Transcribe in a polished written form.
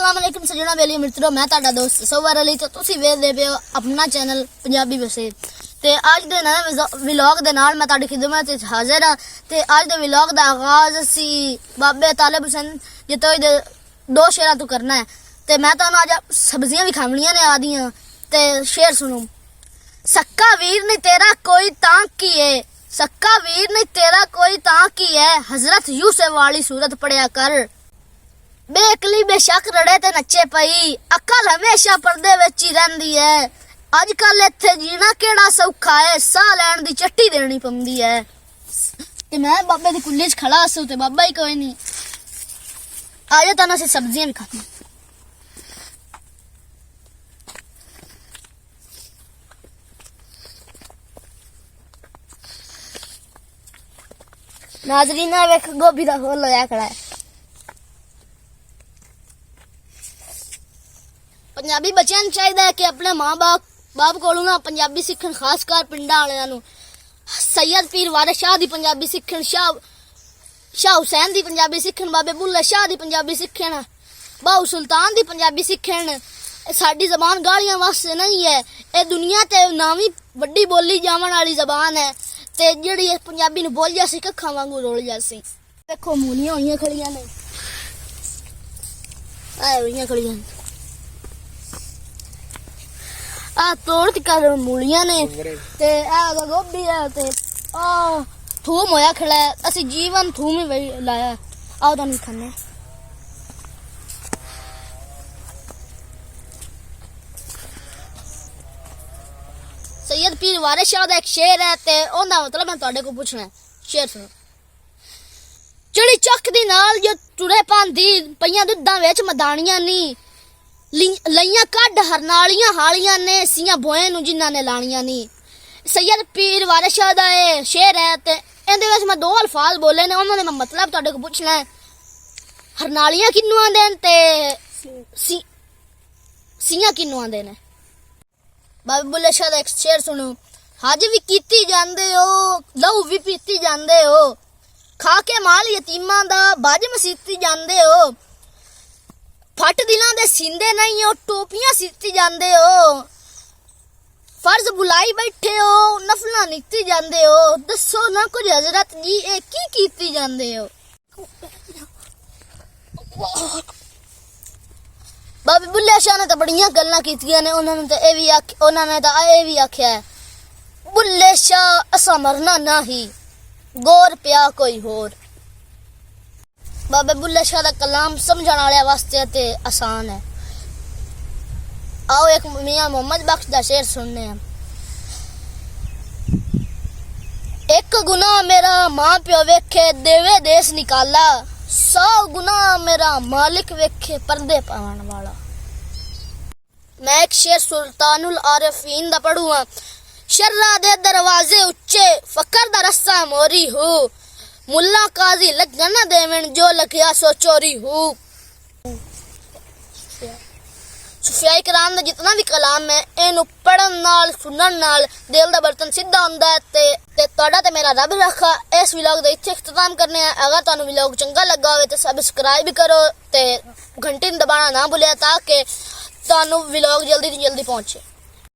अस्सलाम वालेकुम सजना वेली मित्रों, मैं ਤੁਹਾਡਾ ਦੋਸਤ ਸੋਵਰ ਅਲੀ ਤੇ ਤੁਸੀਂ ਵੇਖਦੇ ਪਏ ਹੋ ਆਪਣਾ ਚੈਨਲ ਪੰਜਾਬੀ ਵਸੇ। ਤੇ ਅੱਜ ਦੇ ਨਵੇਂ ਵਲੌਗ ਦੇ ਨਾਲ ਮੈਂ ਤੁਹਾਡੀ ਖਿਦਮਤ ਵਿੱਚ ਹਾਜ਼ਰ ਹਾਂ। ਤੇ ਅੱਜ ਦੇ ਵਲੌਗ ਦਾ ਆਗਾਜ਼ ਅਸੀਂ ਬਾਬੇ ਤਾਲਿਬ ਹੁਸੈਨ ਜਤੋਈ ਦੇ ਦੋ ਸ਼ੇਰਾਂ ਤੋਂ ਕਰਨਾ ਹੈ। ਤੇ ਮੈਂ ਤੁਹਾਨੂੰ ਅੱਜ ਸਬਜ਼ੀਆਂ ਵੀ ਖਾਣੀਆਂ ਨੇ ਆਦੀਆਂ। ਤੇ ਸ਼ੇਰ ਸੁਣੋ। सक्का वीर ने तेरा कोई तांक की है, सक्का वीर ने तेरा कोई तांक की है, हजरत यूसुफ वाली सूरत पढ़िया कर। बेअकली बेशक रड़े ते नच्चे पई, अकल हमेशा पर्दे विच ही रहिंदी है। अजकल इत्थे जीना केड़ा सौखा है, साह लैण दी चट्टी देनी पौंदी है। ते मैं बाबे दी कुल्ली च खड़ा हसूं ते बाबा ही कोई नहीं। आजा तां असीं सब्जियां भी खाने। नाजरीना वेख गोभी का फुल होया खड़ा है। पंजाबी बच्चों को चाहिए कि अपने माँ बाप को ना पंजाबी सीखन, खासकर पिंडा वालियां नूं। सैयद पीर वारिस शाह दी पंजाबी सीखन, शाह हुसैन दी पंजाबी सीखन, बाबे बुल्ले शाह दी पंजाबी सीखन, बाहू सुल्तान दी पंजाबी सीखन। साडी जबान गालियां वास्ते नहीं है, ये दुनिया ते नवीं वड्डी बोली जावन वाली जबान है। ते जिहड़ी पंजाबी नूं बोल जासी कक्खां वांगू रोल जासी। देखो मूलियां होईयां खड़ियां ने, आए होईयां खड़ियां आ तोड़ के कर मूलियां ने। ते आ गोभी है ते आ थूम होया खड़ा है। असी जीवन थूम ही लाया। आओ तां खाने। सैयद पीर वारिस शाह दा एक शेर है ते ओंदा मतलब मैं तुहाडे को पुछना है। शेर सुनो। चिड़ी चक दी नाल जो टुरे पांदी, पईयां दुद्धां विच मदानियां नी, लईयां कढ हरनालियां हालियां ने, सीयां बोए नूं जिन्हां ने लाणियां नी। सैयद पीर वारिस शाह दा ए शेर है ते इहदे विच मैं दो अल्फाज बोले ने, उन्हां दे मैं मतलब तुहाडे को पुछना है। हरनालियां किन्नू आंदे ने ते सीयां किन्नू आंदे ने। बाबे बुल्ले शाह दा एक शेर सुनो। हज भी कीती जांदे हो, लहू भी पीती जांदे हो, खा के माल यतीमां दा बज मसीती जांदे हो, फट दिलां दे सींदे नहीं हो, टोपियां सीती जांदे हो, फर्ज बुलाई बैठे हो, नफलां नीती जांदे हो, दसो ना कुछ हजरत जी ए की कीती जांदे हो। बाबे बुल्ले शाह ने तो बड़ियां गल्लां कीतियां ने। उन्होंने तो ये भी आख्या है, बुल्ले शाह असा मरना ना ही, गौर पिया कोई होर। बाबे बुल्ले शाह दा कलाम समझण वाले वास्ते ते आसान है। आओ एक मियां मोहम्मद बख्श दा शेर सुनने हैं। एक गुनाह मेरा मां प्यो वेखे, देवे देश निकाला, 100 गुना मेरा मालिक वेखे, पर्दे पावन वाला। मैं एक शेर सुल्तानुल आरिफीन दा पढ़ूंगा। शर्रा दे दरवाजे उच्चे, फकर दा रस्ता मोरी हो, मुल्ला काजी लगन न देवन, जो लखिया सो चोरी हो। सुफिया कराम दा जितना भी कलाम है, इनू पढ़न नाल सुनन नाल दिल दा बर्तन सीधा हुंदा है। ते तुहाडा ते मेरा रब रखा। इस व्लॉग दा इत्थे इख्तिताम करने हैं। अगर तुहानू व्लॉग चंगा लगा होवे ते सब्सक्राइब करो ते घंटी दबाना ना भुलिया, ताकि तुहानू व्लॉग जल्दी तो जल्दी पहुंचे।